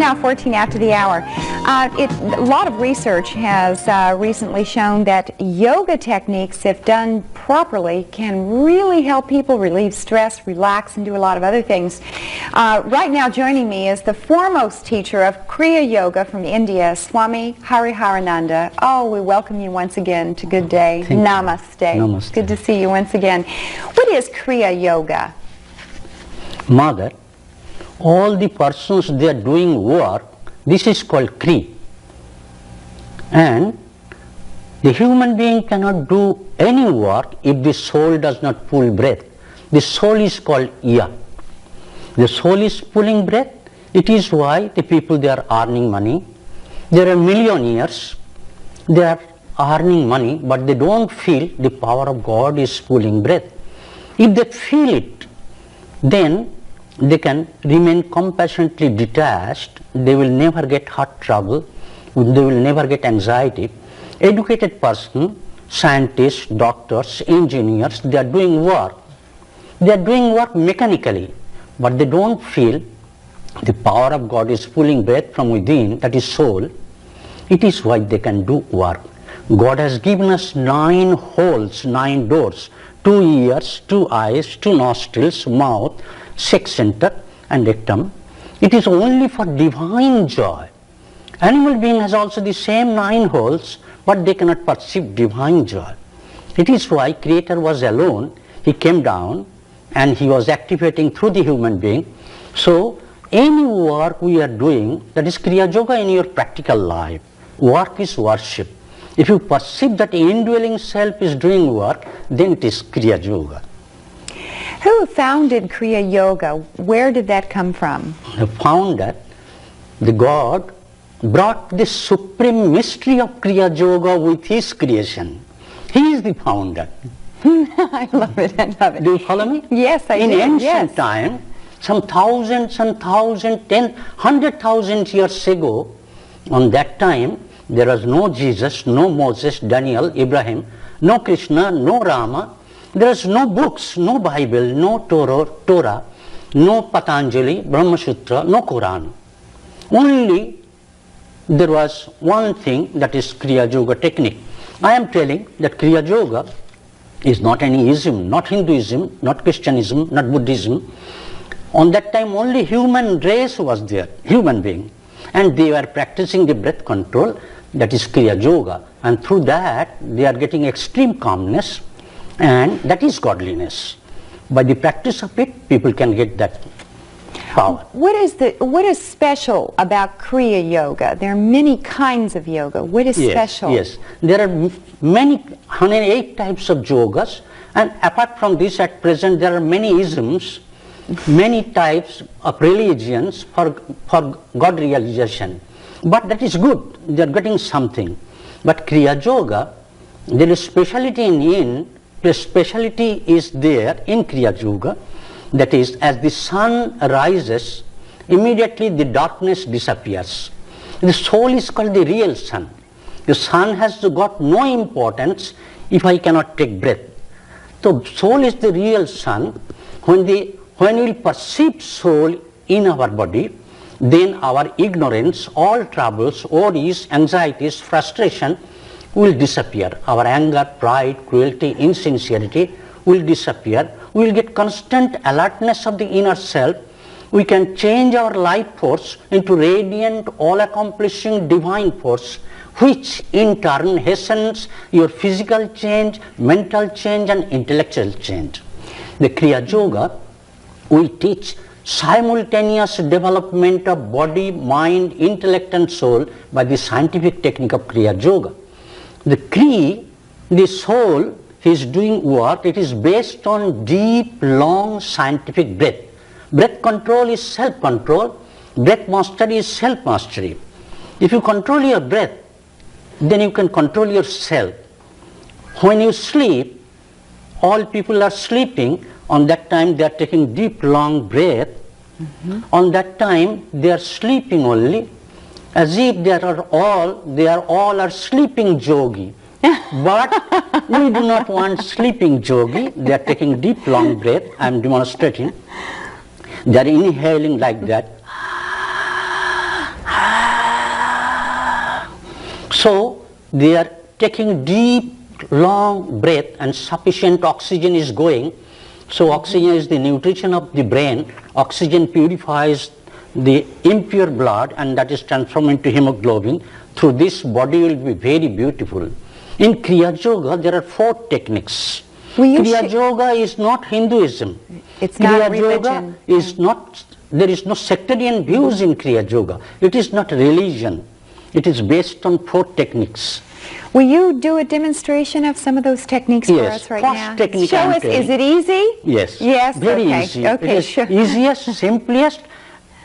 now 14 after the hour. A lot of research has recently shown that yoga techniques, if done properly, can really help people relieve stress, relax, and do a lot of other things. Right now joining me is the foremost teacher of Kriya Yoga from India, Swami Hariharananda. Oh, we welcome you once again to Good Day. Namaste. Namaste. Good to see you once again. What is Kriya Yoga? Mother, all the persons they are doing work, this is called Kriya. And the human being cannot do any work if the soul does not pull breath. The soul is called Ya. The soul is pulling breath. It is why the people they are earning money. There are millionaires, they are earning money, but they don't feel the power of God is pulling breath. If they feel it, then they can remain compassionately detached. They will never get heart trouble. They will never get anxiety. Educated person, scientists, doctors, engineers, they are doing work. They are doing work mechanically, but they don't feel the power of God is pulling breath from within, that is soul. It is why they can do work. God has given us 9 holes, 9 doors, 2 ears, 2 eyes, 2 nostrils, mouth, sex center and rectum. It is only for divine joy. Animal being has also the same 9 holes, but they cannot perceive divine joy. It is why Creator was alone. He came down and he was activating through the human being. So any work we are doing, that is Kriya Yoga in your practical life. Work is worship. If you perceive that indwelling self is doing work, then it is Kriya Yoga. Who founded Kriya Yoga? Where did that come from? The founder, the God, brought the supreme mystery of Kriya Yoga with his creation. He is the founder. I love it, I love it. Do you follow me? Yes, I do. In ancient time, some thousands and thousands, 100,000 years ago, on that time, there was no Jesus, no Moses, Daniel, Abraham, no Krishna, no Rama. There is no books, no Bible, no Torah, no Patanjali, Brahma Sutra, no Quran. Only there was one thing, that is Kriya Yoga technique. I am telling that Kriya Yoga is not any ism, not Hinduism, not Christianism, not Buddhism. On that time only human race was there, human being. And they were practicing the breath control, that is Kriya Yoga. And through that they are getting extreme calmness, and that is godliness. By the practice of it, people can get that power. What is special about Kriya Yoga? There are many kinds of yoga. What is special? Yes, there are many, 108 types of yogas, and apart from this, at present there are many isms, many types of religions for God realization. But that is good, they are getting something. But Kriya Yoga, there is speciality the speciality is there in Kriya Yoga, that is, as the sun rises, immediately the darkness disappears. The soul is called the real sun. The sun has got no importance if I cannot take breath. So soul is the real sun. When we perceive soul in our body, then our ignorance, all troubles, worries, anxieties, frustration will disappear. Our anger, pride, cruelty, insincerity will disappear. We will get constant alertness of the inner self. We can change our life force into radiant, all-accomplishing divine force, which in turn hastens your physical change, mental change and intellectual change. The Kriya Yoga will teach simultaneous development of body, mind, intellect and soul by the scientific technique of Kriya Yoga. The Kriya, the soul, is doing work. It is based on deep, long scientific breath. Breath control is self-control. Breath mastery is self-mastery. If you control your breath, then you can control yourself. When you sleep, all people are sleeping. On that time they are taking deep, long breath. On that time they are sleeping only, as if they are all sleeping yogi. But we do not want sleeping yogi. They are taking deep, long breath. I am demonstrating. They are inhaling like that. So they are taking deep, long breath and sufficient oxygen is going. So oxygen is the nutrition of the brain. Oxygen purifies the impure blood and that is transformed into hemoglobin. Through this, body will be very beautiful. In Kriya Yoga, there are 4 techniques. Kriya Yoga is not Hinduism. It's not Kriya religion. Yoga is not, there is no sectarian views in Kriya Yoga. It is not religion. It is based on 4 techniques. Will you do a demonstration of some of those techniques for us right now? First technique Show I'm us, telling. is it easy? Yes. Yes, very okay. easy. Okay, it is sure. easiest, simplest,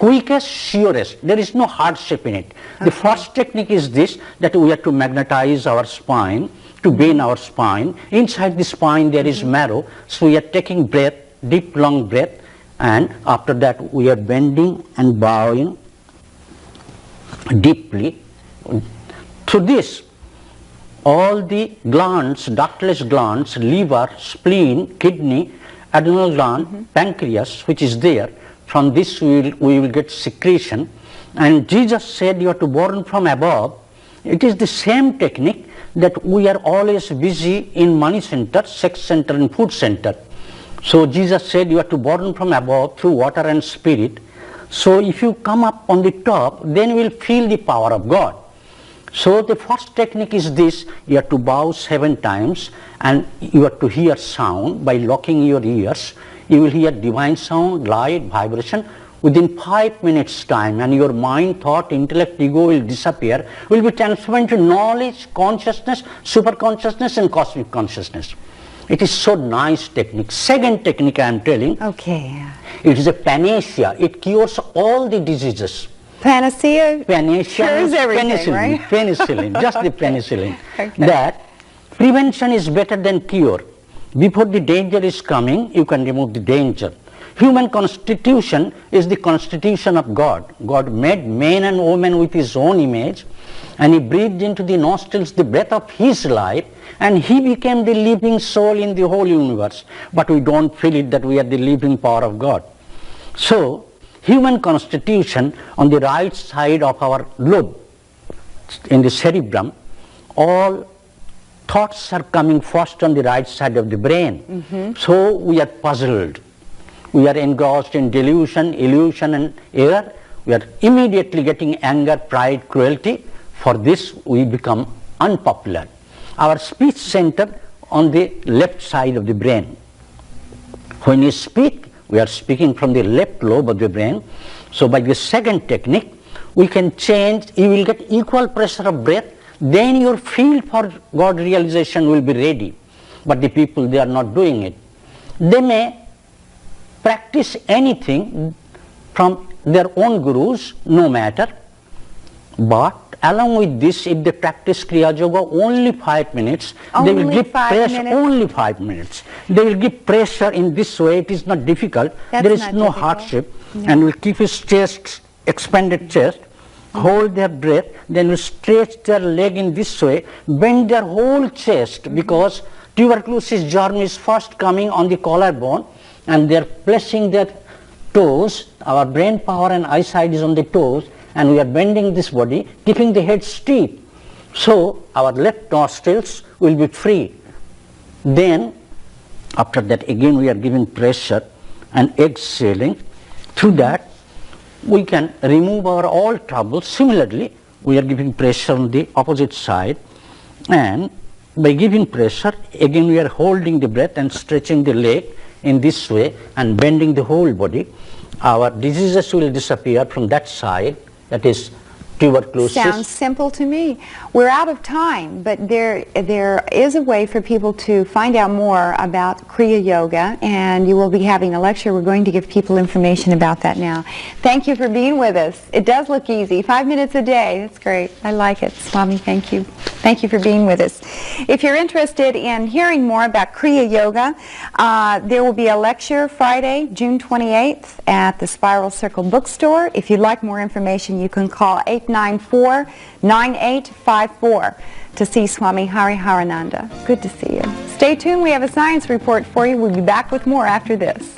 quickest, surest. There is no hardship in it. The first technique is this, that we have to magnetize our spine, to bend our spine. Inside the spine there is marrow, so we are taking breath, deep long breath, and after that we are bending and bowing deeply. Through this, all the glands, ductless glands, liver, spleen, kidney, adrenal gland, pancreas, which is there, from this we will get secretion. And Jesus said you are to born from above. It is the same technique that we are always busy in money center, sex center and food center. So Jesus said you are to born from above through water and spirit. So if you come up on the top, then you will feel the power of God. So the first technique is this, you have to bow 7 times and you have to hear sound by locking your ears. You will hear divine sound, light, vibration within 5 minutes time, and your mind, thought, intellect, ego will disappear, will be transformed into knowledge, consciousness, super consciousness and cosmic consciousness. It is so nice technique. Second technique I am telling, Okay. it is a panacea. It cures all the diseases. Panacea Panacea cures means everything, penicillin, right? penicillin, just the penicillin. Okay. That prevention is better than cure. Before the danger is coming, you can remove the danger. Human constitution is the constitution of God. God made man and woman with his own image, and he breathed into the nostrils the breath of his life, and he became the living soul in the whole universe. But we don't feel it that we are the living power of God. So, human constitution on the right side of our lobe, in the cerebrum, all thoughts are coming first on the right side of the brain. So we are puzzled. We are engrossed in delusion, illusion and error. We are immediately getting anger, pride, cruelty. For this we become unpopular. Our speech center on the left side of the brain. When you speak, we are speaking from the left lobe of the brain. So by the second technique, we can change, you will get equal pressure of breath, then your field for God realization will be ready. But the people, they are not doing it. They may practice anything from their own gurus, no matter, but along with this, if they practice Kriya Yoga only 5 minutes, they will give pressure, only 5 minutes. They will give pressure in this way. It is not difficult. There is no hardship. And will keep his chest, expanded chest, hold their breath, then will stretch their leg in this way, bend their whole chest, because tuberculosis germ is first coming on the collarbone, and they are placing their toes. Our brain power and eyesight is on the toes, and we are bending this body, keeping the head straight. So our left nostrils will be free. Then after that again we are giving pressure and exhaling. Through that we can remove our all troubles. Similarly, we are giving pressure on the opposite side, and by giving pressure again we are holding the breath and stretching the leg in this way and bending the whole body. Our diseases will disappear from that side, that is tuberculosis. Sounds simple to me. We're out of time, but there is a way for people to find out more about Kriya Yoga, and you will be having a lecture. We're going to give people information about that now. Thank you for being with us. It does look easy. 5 minutes a day. That's great. I like it. Swami, thank you. Thank you for being with us. If you're interested in hearing more about Kriya Yoga, there will be a lecture Friday, June 28th at the Spiral Circle Bookstore. If you'd like more information, you can call 894-9854 to see Swami Hariharananda. Good to see you. Stay tuned. We have a science report for you. We'll be back with more after this.